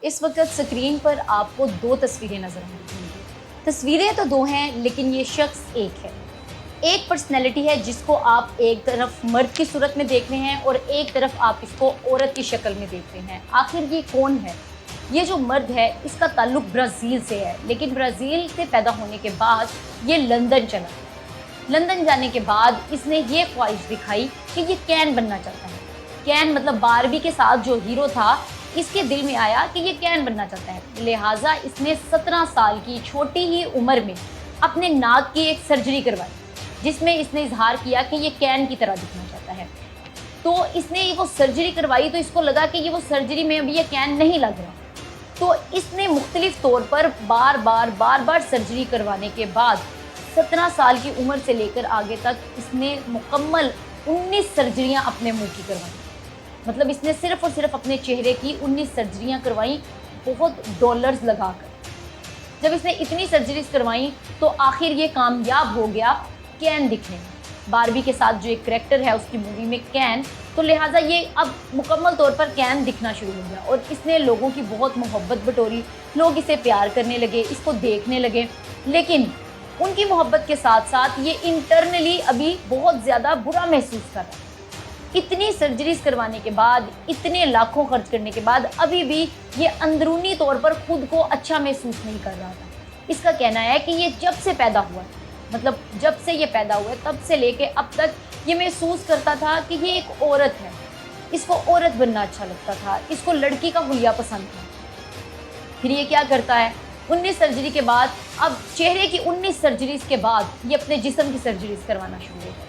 इस वक्त स्क्रीन पर आपको दो तस्वीरें नजर आ रही होंगी। तस्वीरें तो दो हैं, लेकिन ये शख्स एक है। एक पर्सनैलिटी है जिसको आप एक तरफ मर्द की सूरत में देख रहे हैं और एक तरफ आप इसको औरत की शक्ल में देख रहे हैं। आखिर ये कौन है? ये जो मर्द है इसका ताल्लुक ब्राज़ील से है, लेकिन ब्राज़ील से पैदा होने के बाद ये लंदन चला। लंदन जाने के बाद इसने ये ख्वाहिश दिखाई कि ये कैन बनना चाहता है। कैन मतलब बारबी के साथ जो हीरो था, इसके दिल में आया कि ये कैन बनना चाहता है। लिहाजा इसने 17 साल की छोटी ही उम्र में अपने नाक की एक सर्जरी करवाई, जिसमें इसने इजहार किया कि ये कैन की तरह दिखना चाहता है। तो इसने वो सर्जरी करवाई तो इसको लगा कि ये वो सर्जरी में अभी ये कैन नहीं लग रहा। तो इसने मुख्तलिफ तौर पर बार बार सर्जरी करवाने के बाद 17 साल की उम्र से लेकर आगे तक इसने मुकम्मल 19 सर्जरियां अपने मुंह की करवाई। मतलब इसने सिर्फ और सिर्फ अपने चेहरे की 19 सर्जरियां करवाई, बहुत डॉलर्स लगाकर। जब इसने इतनी सर्जरीज करवाई तो आखिर ये कामयाब हो गया कैन दिखने में। बारबी के साथ जो एक करैक्टर है उसकी मूवी में कैन, तो लिहाजा ये अब मुकम्मल तौर पर कैन दिखना शुरू हो गया और इसने लोगों की बहुत मोहब्बत बटोरी। लोग इसे प्यार करने लगे, इसको देखने लगे। लेकिन उनकी मोहब्बत के साथ साथ ये इंटरनली अभी बहुत ज़्यादा बुरा महसूस कर रहा है। इतनी सर्जरीज करवाने के बाद, इतने लाखों खर्च करने के बाद अभी भी ये अंदरूनी तौर पर खुद को अच्छा महसूस नहीं कर रहा था। इसका कहना है कि ये जब से पैदा हुआ, मतलब जब से ये पैदा हुआ तब से लेके अब तक ये महसूस करता था कि ये एक औरत है। इसको औरत बनना अच्छा लगता था, इसको लड़की का हुलिया पसंद था। फिर ये क्या करता है, 19 सर्जरी के बाद, अब चेहरे की 19 सर्जरीज के बाद ये अपने जिस्म की सर्जरीज करवाना शुरू हो जाता है।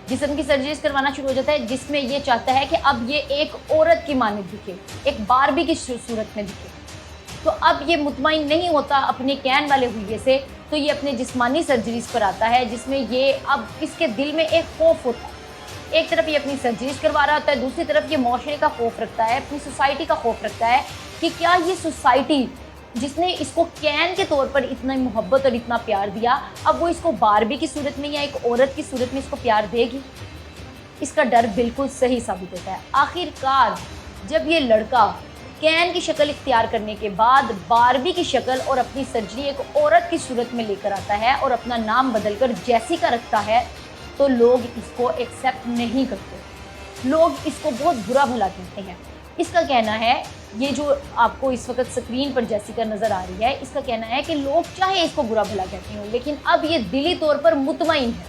जिस्म की सर्जरीज करवाना शुरू हो जाता है, जिसमें ये चाहता है कि अब ये एक औरत की मानिंद दिखे, एक बारबी की सूरत में दिखे। तो अब ये मुतमईन नहीं होता अपने कैन वाले हुलिये से, तो ये अपने जिस्मानी सर्जरीज पर आता है, जिसमें ये अब इसके दिल में एक खौफ होता है। एक तरफ ये अपनी सर्जरीज करवा रहा होता है, दूसरी तरफ ये माशरे का खौफ रखता है, अपनी सोसाइटी का खौफ रखता है कि क्या ये सोसाइटी जिसने इसको कैन के तौर पर इतना मोहब्बत और इतना प्यार दिया, अब वो इसको बारबी की सूरत में या एक औरत की सूरत में इसको प्यार देगी। इसका डर बिल्कुल सही साबित होता है। आखिरकार जब ये लड़का कैन की शक्ल इख्तियार करने के बाद बारबी की शक्ल और अपनी सर्जरी एक औरत की सूरत में लेकर आता है और अपना नाम बदलकर जैसिका रखता है, तो लोग इसको एक्सेप्ट नहीं करते। लोग इसको बहुत बुरा भला कहते हैं। इसका कहना है, ये जो आपको इस वक्त स्क्रीन पर जैसिका नज़र आ रही है, इसका कहना है कि लोग चाहे इसको बुरा भला कहते हों, लेकिन अब ये दिली तौर पर मुतमईन है,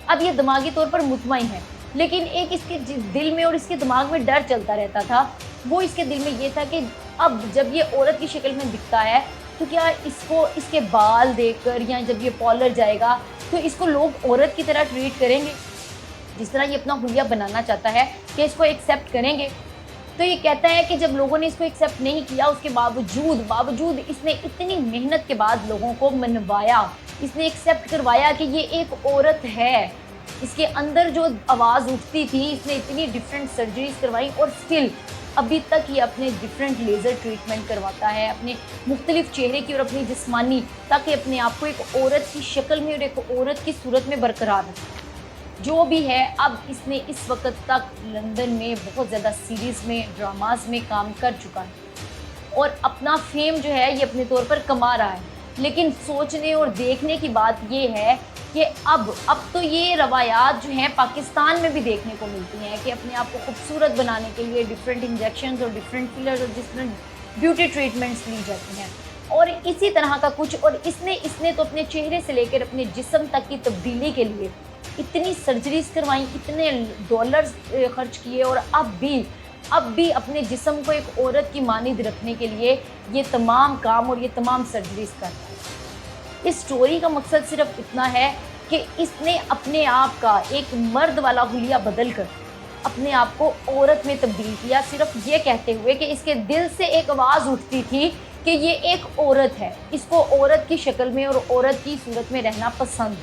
अब ये दिमागी तौर पर मुतमईन है। लेकिन एक इसके दिल में और इसके दिमाग में डर चलता रहता था। वो इसके दिल में ये था कि अब जब ये औरत की शक्ल में दिखता है तो क्या इसको इसके बाल देखकर या जब ये पार्लर जाएगा तो इसको लोग औरत की तरह ट्रीट करेंगे, जिस तरह ये अपना हुलिया बनाना चाहता है, कि इसको एक्सेप्ट करेंगे। तो ये कहता है कि जब लोगों ने इसको एक्सेप्ट नहीं किया, उसके बावजूद इसने इतनी मेहनत के बाद लोगों को मनवाया, इसने एक्सेप्ट करवाया कि ये एक औरत है। इसके अंदर जो आवाज़ उठती थी, इसने इतनी डिफरेंट सर्जरीज करवाई और स्टिल अभी तक ये अपने डिफरेंट लेज़र ट्रीटमेंट करवाता है अपने मुख्तलिफ चेहरे की और अपनी जिस्मानी, ताकि अपने आप को एक औरत की शक्ल में और एक औरत की सूरत में बरकरार रखे। जो भी है, अब इसने इस वक्त तक लंदन में बहुत ज़्यादा सीरीज़ में, ड्रामाज में काम कर चुका है और अपना फेम जो है ये अपने तौर पर कमा रहा है। लेकिन सोचने और देखने की बात ये है कि अब तो ये रवायात जो हैं पाकिस्तान में भी देखने को मिलती हैं कि अपने आप को खूबसूरत बनाने के लिए डिफरेंट इंजेक्शंस और डिफरेंट फिलर्स और डिफरेंट ब्यूटी ट्रीटमेंट्स ली जाती हैं और इसी तरह का कुछ। और इसने तो अपने चेहरे से लेकर अपने जिस्म तक की तब्दीली के लिए इतनी सर्जरीज करवाई, इतने डॉलर्स खर्च किए और अब भी अपने जिस्म को एक औरत की मानिंद रखने के लिए ये तमाम काम और ये तमाम सर्जरीज करता है। इस स्टोरी का मकसद सिर्फ इतना है कि इसने अपने आप का एक मर्द वाला हुलिया बदल कर अपने आप को औरत में तब्दील किया, सिर्फ ये कहते हुए कि इसके दिल से एक आवाज़ उठती थी कि ये एक औरत है, इसको औरत की शक्ल में और औरत की सूरत में रहना पसंद।